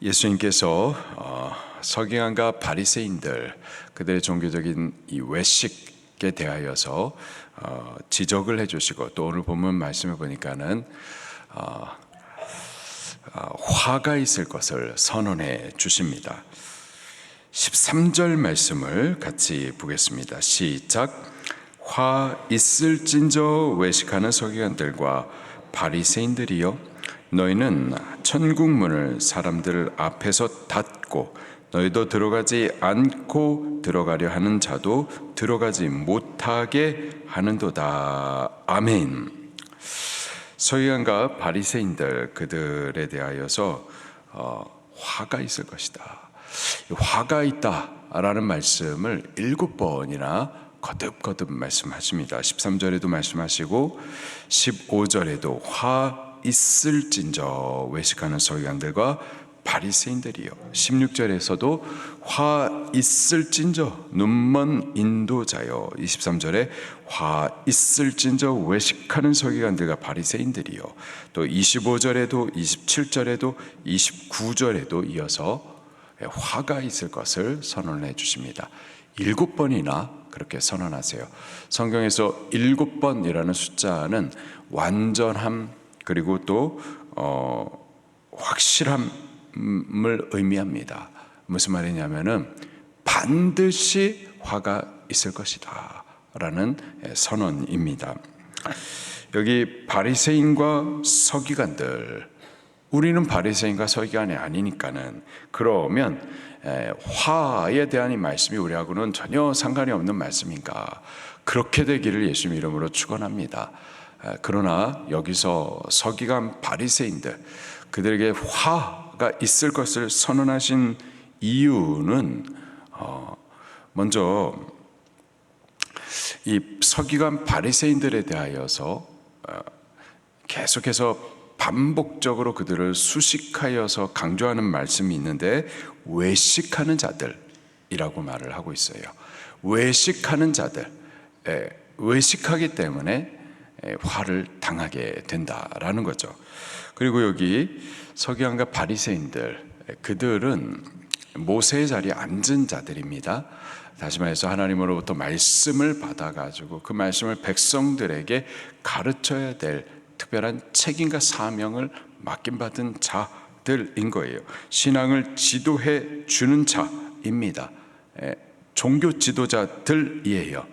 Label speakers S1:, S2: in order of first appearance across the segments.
S1: 예수님께서 서기관과 바리새인들 그들의 종교적인 이 외식에 대하여서 지적을 해주시고, 또 오늘 본문 말씀을 보니까는 화가 있을 것을 선언해 주십니다. 13절 말씀을 같이 보겠습니다. 시작. 화 있을진저 외식하는 서기관들과 바리새인들이여, 너희는 천국 문을 사람들 앞에서 닫고 너희도 들어가지 않고 들어가려 하는 자도 들어가지 못하게 하는도다. 아멘. 서기관과 바리새인들 그들에 대하여서 화가 있을 것이다. 화가 있다라는 말씀을 7번이나 거듭거듭 말씀하십니다. 13절에도 말씀하시고 15절에도 화 있을진저 외식하는 서기관들과 바리새인들이요, 16절에서도 화 있을진저 눈먼 인도자요, 23절에 화 있을진저 외식하는 서기관들과 바리새인들이요, 또 25절에도 27절에도 29절에도 이어서 화가 있을 것을 선언해 주십니다. 7번이나 그렇게 선언하세요. 성경에서 7번이라는 숫자는 완전함, 그리고 또 확실함을 의미합니다. 무슨 말이냐면은 반드시 화가 있을 것이다 라는 선언입니다. 여기 바리새인과 서기관들, 우리는 바리새인과 서기관이 아니니까는, 그러면 화에 대한 이 말씀이 우리하고는 전혀 상관이 없는 말씀인가? 그렇게 되기를 예수님 이름으로 축원합니다. 그러나 여기서 서기관 바리새인들 그들에게 화가 있을 것을 선언하신 이유는 먼저 이 서기관 바리새인들에 대하여서 계속해서 반복적으로 그들을 수식하여서 강조하는 말씀이 있는데, 외식하는 자들이라고 말을 하고 있어요. 외식하는 자들, 외식하기 때문에 화를 당하게 된다라는 거죠. 그리고 여기 서기관과 바리새인들, 그들은 모세의 자리에 앉은 자들입니다. 다시 말해서 하나님으로부터 말씀을 받아가지고 그 말씀을 백성들에게 가르쳐야 될 특별한 책임과 사명을 맡김받은 자들인 거예요. 신앙을 지도해 주는 자입니다. 종교 지도자들이에요.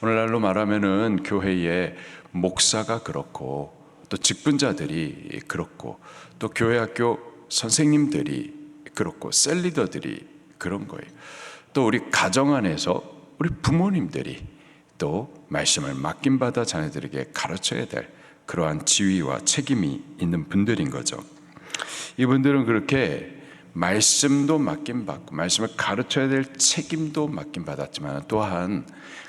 S1: 오늘날로 말하면은 교회에 목사가 그렇고, 또 직분자들이 그렇고, 또 교회 학교 선생님들이 그렇고, 셀리더들이 그런 거예요. 또 우리 가정 안에서 우리 부모님들이 또 말씀을 맡김받아 자녀들에게 가르쳐야 될 그러한 지위와 책임이 있는 분들인 거죠. 이분들은 그렇게 말씀도 맡김받고 말씀을 가르쳐야 될 책임도 맡김받았지만, 또한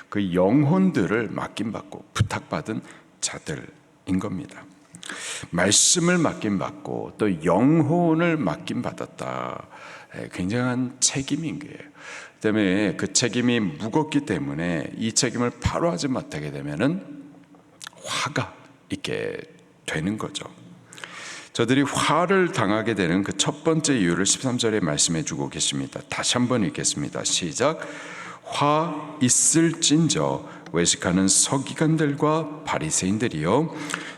S1: 그 영혼들을 맡김받고 부탁받은 자들인 겁니다. 말씀을 맡김받고 또 영혼을 맡김받았다. 굉장한 책임인 거예요. 때문에 그 책임이 무겁기 때문에 이 책임을 바로 하지 못하게 되면은 화가 있게 되는 거죠. 저들이 화를 당하게 되는 그 첫 번째 이유를 13절에 말씀해 주고 계십니다. 다시 한번 읽겠습니다. 시작. 화 있을진저 외식하는 서기관들과 바리새인들이여,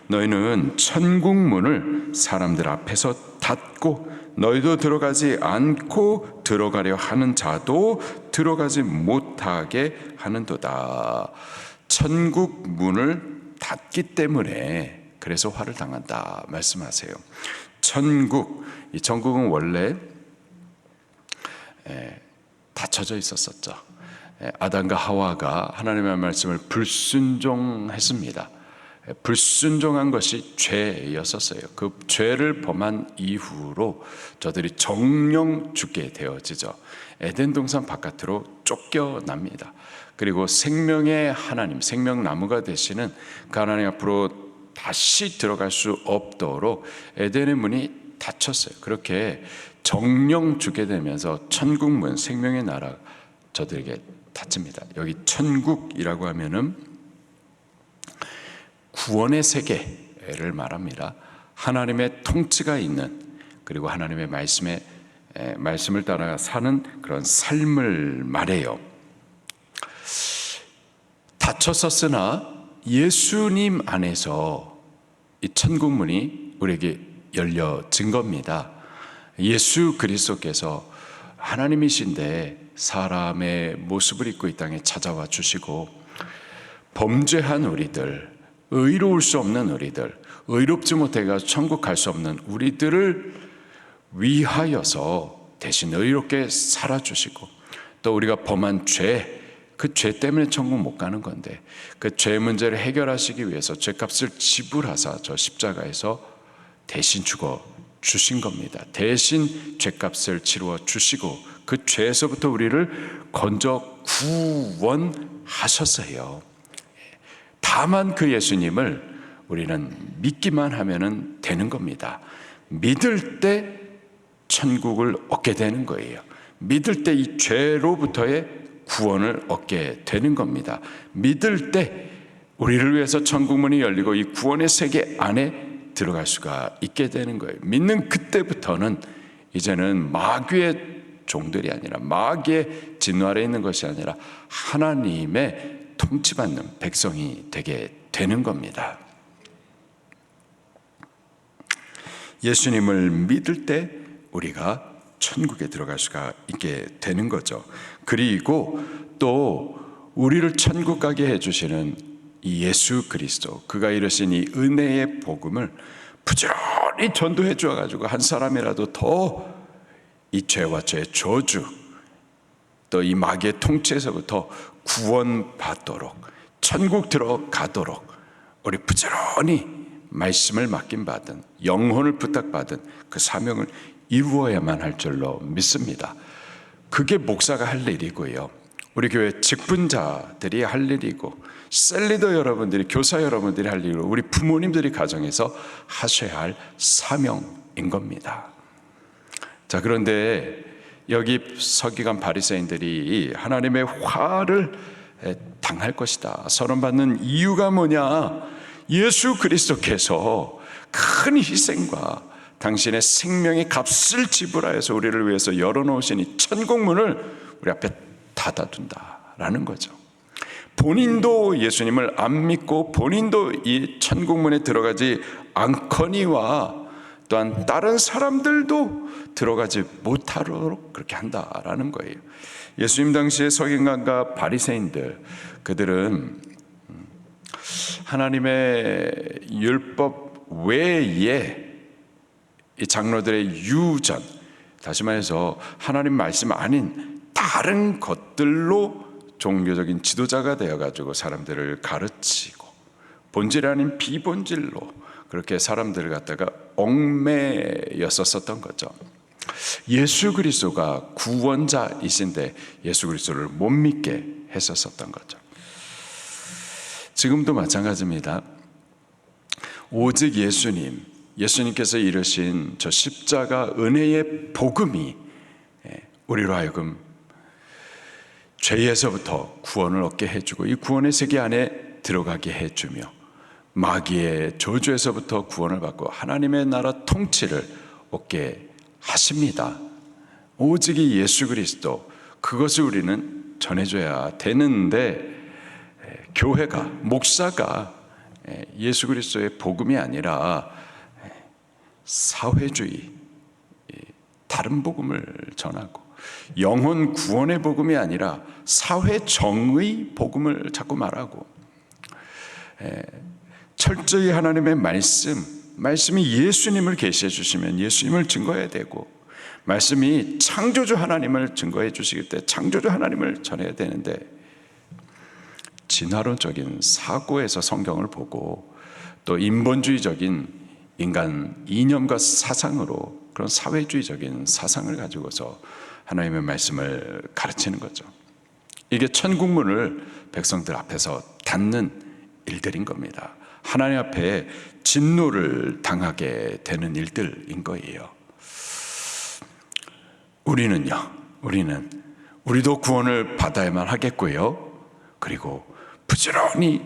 S1: 너희는 천국 문을 사람들 앞에서 닫고 너희도 들어가지 않고 들어가려 하는 자도 들어가지 못하게 하는도다. 천국 문을 닫기 때문에 그래서 화를 당한다 말씀하세요. 천국, 이 천국은 원래 닫혀져 있었었죠. 아담과 하와가 하나님의 말씀을 불순종했습니다. 불순종한 것이 죄였었어요. 그 죄를 범한 이후로 저들이 정령 죽게 되어지죠. 에덴 동산 바깥으로 쫓겨납니다. 그리고 생명의 하나님, 생명나무가 되시는 그 하나님 앞으로 다시 들어갈 수 없도록 에덴의 문이 닫혔어요. 그렇게 정령 죽게 되면서 천국문, 생명의 나라 저들에게 닫힙니다. 여기 천국이라고 하면은 구원의 세계를 말합니다. 하나님의 통치가 있는, 그리고 하나님의 말씀에 말씀을 따라 사는 그런 삶을 말해요. 닫혔었으나 예수님 안에서 이 천국 문이 우리에게 열려진 겁니다. 예수 그리스도께서 하나님이신데 사람의 모습을 입고 이 땅에 찾아와 주시고 범죄한 우리들, 의로울 수 없는 우리들, 의롭지 못해가 천국 갈 수 없는 우리들을 위하여서 대신 의롭게 살아주시고 또 우리가 범한 죄, 그 죄 때문에 천국 못 가는 건데 그 죄 문제를 해결하시기 위해서 죄값을 지불하사 저 십자가에서 대신 죽어 주신 겁니다. 대신 죄값을 치루어 주시고 그 죄에서부터 우리를 건져 구원하셨어요. 다만 그 예수님을 우리는 믿기만 하면 되는 겁니다. 믿을 때 천국을 얻게 되는 거예요. 믿을 때 이 죄로부터의 구원을 얻게 되는 겁니다. 믿을 때 우리를 위해서 천국 문이 열리고 이 구원의 세계 안에 들어갈 수가 있게 되는 거예요. 믿는 그때부터는 이제는 마귀의 종들이 아니라 마귀의 진노 아래 있는 것이 아니라 하나님의 통치받는 백성이 되게 되는 겁니다. 예수님을 믿을 때 우리가 천국에 들어갈 수가 있게 되는 거죠. 그리고 또 우리를 천국 가게 해주시는 이 예수 그리스도, 그가 이루신 이 은혜의 복음을 부지런히 전도해 주어가지고 한 사람이라도 더 이 죄와 죄의 저주, 또 이 마귀의 통치에서부터 구원받도록, 천국 들어가도록 우리 부지런히 말씀을 맡김받은, 영혼을 부탁받은 그 사명을 이루어야만 할 줄로 믿습니다. 그게 목사가 할 일이고요, 우리 교회 직분자들이 할 일이고, 셀리더 여러분들이, 교사 여러분들이 할 일이고, 우리 부모님들이 가정에서 하셔야 할 사명인 겁니다. 자, 그런데 여기 서기관 바리새인들이 하나님의 화를 당할 것이다, 선언받는 이유가 뭐냐? 예수 그리스도께서 큰 희생과 당신의 생명의 값을 지불하여서 우리를 위해서 열어놓으신 이 천국문을 우리 앞에 닫아둔다라는 거죠. 본인도 예수님을 안 믿고 본인도 이 천국문에 들어가지 않거니와 또한 다른 사람들도 들어가지 못하도록 그렇게 한다라는 거예요. 예수님 당시의 서기관과 바리새인들, 그들은 하나님의 율법 외에 이 장로들의 유전, 다시 말해서 하나님 말씀 아닌 다른 것들로 종교적인 지도자가 되어가지고 사람들을 가르치고 본질 아닌 비본질로 그렇게 사람들을 갖다가 얽매였었던 거죠. 예수 그리스도가 구원자이신데 예수 그리스도를 못 믿게 했었던 거죠. 지금도 마찬가지입니다. 오직 예수님께서 이루신 저 십자가 은혜의 복음이 우리로 하여금 죄에서부터 구원을 얻게 해주고 이 구원의 세계 안에 들어가게 해주며 마귀의 저주에서부터 구원을 받고 하나님의 나라 통치를 얻게 하십니다. 오직 이 예수 그리스도, 그것을 우리는 전해줘야 되는데 교회가, 목사가 예수 그리스도의 복음이 아니라 사회주의, 다른 복음을 전하고 영혼 구원의 복음이 아니라 사회정의 복음을 자꾸 말하고, 철저히 하나님의 말씀이 예수님을 계시해 주시면 예수님을 증거해야 되고, 말씀이 창조주 하나님을 증거해 주시기 때문에 창조주 하나님을 전해야 되는데, 진화론적인 사고에서 성경을 보고 또 인본주의적인 인간 이념과 사상으로 그런 사회주의적인 사상을 가지고서 하나님의 말씀을 가르치는 거죠. 이게 천국문을 백성들 앞에서 닫는 일들인 겁니다. 하나님 앞에 진노를 당하게 되는 일들인 거예요. 우리도 구원을 받아야만 하겠고요. 그리고 부지런히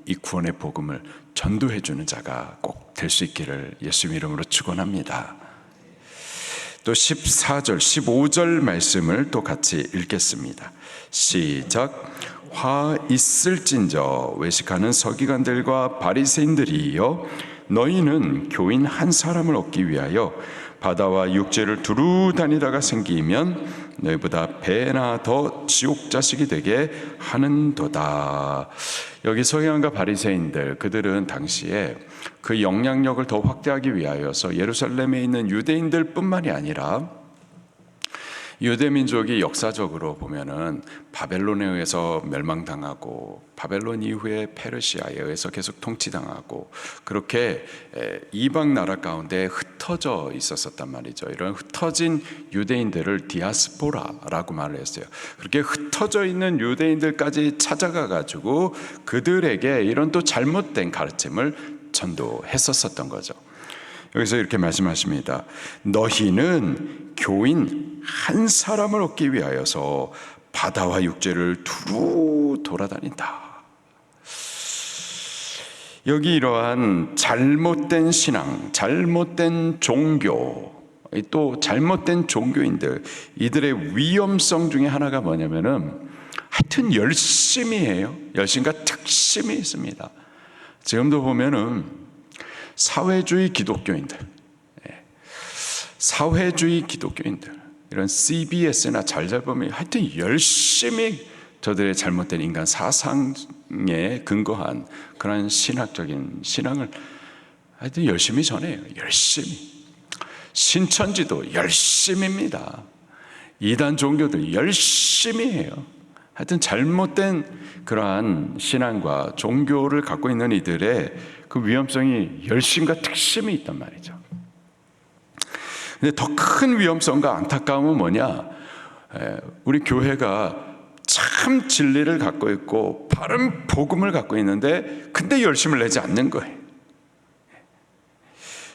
S1: 이 구원의 복음을 전도해 주는 자가 꼭 될 수 있기를 예수님 이름으로 축원합니다. 또 14절, 15절 말씀을 또 같이 읽겠습니다. 시작. 화 있을진저 외식하는 서기관들과 바리새인들이여, 너희는 교인 한 사람을 얻기 위하여 바다와 육지를 두루 다니다가 생기면 너희보다 배나 더 지옥 자식이 되게 하는도다. 여기 서기관과 바리새인들, 그들은 당시에 그 영향력을 더 확대하기 위하여서 예루살렘에 있는 유대인들 뿐만이 아니라 유대 민족이 역사적으로 보면은 바벨론에 의해서 멸망당하고 바벨론 이후에 페르시아에 의해서 계속 통치당하고 그렇게 이방 나라 가운데 흩어져 있었단 말이죠. 이런 흩어진 유대인들을 디아스포라라고 말을 했어요. 그렇게 흩어져 있는 유대인들까지 찾아가 가지고 그들에게 이런 또 잘못된 가르침을 전도했었던 거죠. 여기서 이렇게 말씀하십니다. 너희는 교인 한 사람을 얻기 위하여서 바다와 육지를 두루 돌아다닌다. 여기 이러한 잘못된 신앙, 잘못된 종교, 또 잘못된 종교인들, 이들의 위험성 중에 하나가 뭐냐면은 하여튼 열심히 해요. 열심과 특심이 있습니다. 지금도 보면은 사회주의 기독교인들, 이런 CBS나 잘잘보면 하여튼 열심히 저들의 잘못된 인간 사상에 근거한 그런 신학적인 신앙을 하여튼 열심히 전해요. 열심히. 신천지도 열심입니다. 이단 종교도 열심히 해요. 하여튼 잘못된 그러한 신앙과 종교를 갖고 있는 이들의 그 위험성이 열심과 특심이 있단 말이죠. 근데 더 큰 위험성과 안타까움은 뭐냐? 우리 교회가 참 진리를 갖고 있고 바른 복음을 갖고 있는데 근데 열심을 내지 않는 거예요.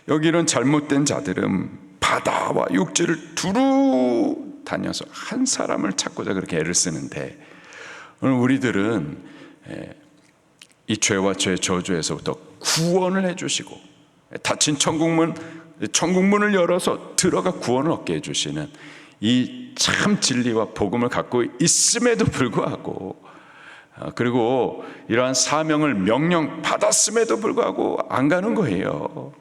S1: 여기 이런 잘못된 자들은 바다와 육지를 두루 다녀서 한 사람을 찾고자 그렇게 애를 쓰는데, 오늘 우리들은 이 죄와 죄의 저주에서부터 구원을 해주시고 닫힌 천국문을 열어서 들어가 구원을 얻게 해주시는 이 참 진리와 복음을 갖고 있음에도 불구하고, 그리고 이러한 사명을 명령 받았음에도 불구하고 안 가는 거예요.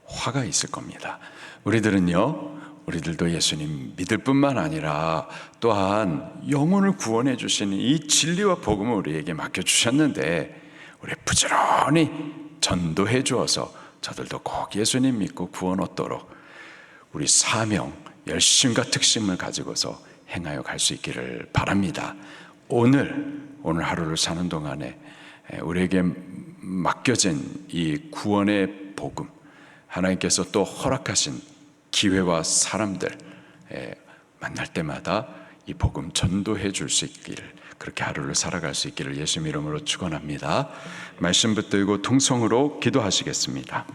S1: 화가 있을 겁니다. 우리들도 예수님 믿을 뿐만 아니라 또한 영혼을 구원해 주시는 이 진리와 복음을 우리에게 맡겨주셨는데, 우리 부지런히 전도해 주어서 저들도 꼭 예수님 믿고 구원 얻도록 우리 사명, 열심과 특심을 가지고서 행하여 갈 수 있기를 바랍니다. 오늘 하루를 사는 동안에 우리에게 맡겨진 이 구원의 복음, 하나님께서 또 허락하신 기회와 사람들 만날 때마다 이 복음 전도해 줄 수 있기를, 그렇게 하루를 살아갈 수 있기를 예수님 이름으로 축원합니다. 말씀 붙들고 통성으로 기도하시겠습니다.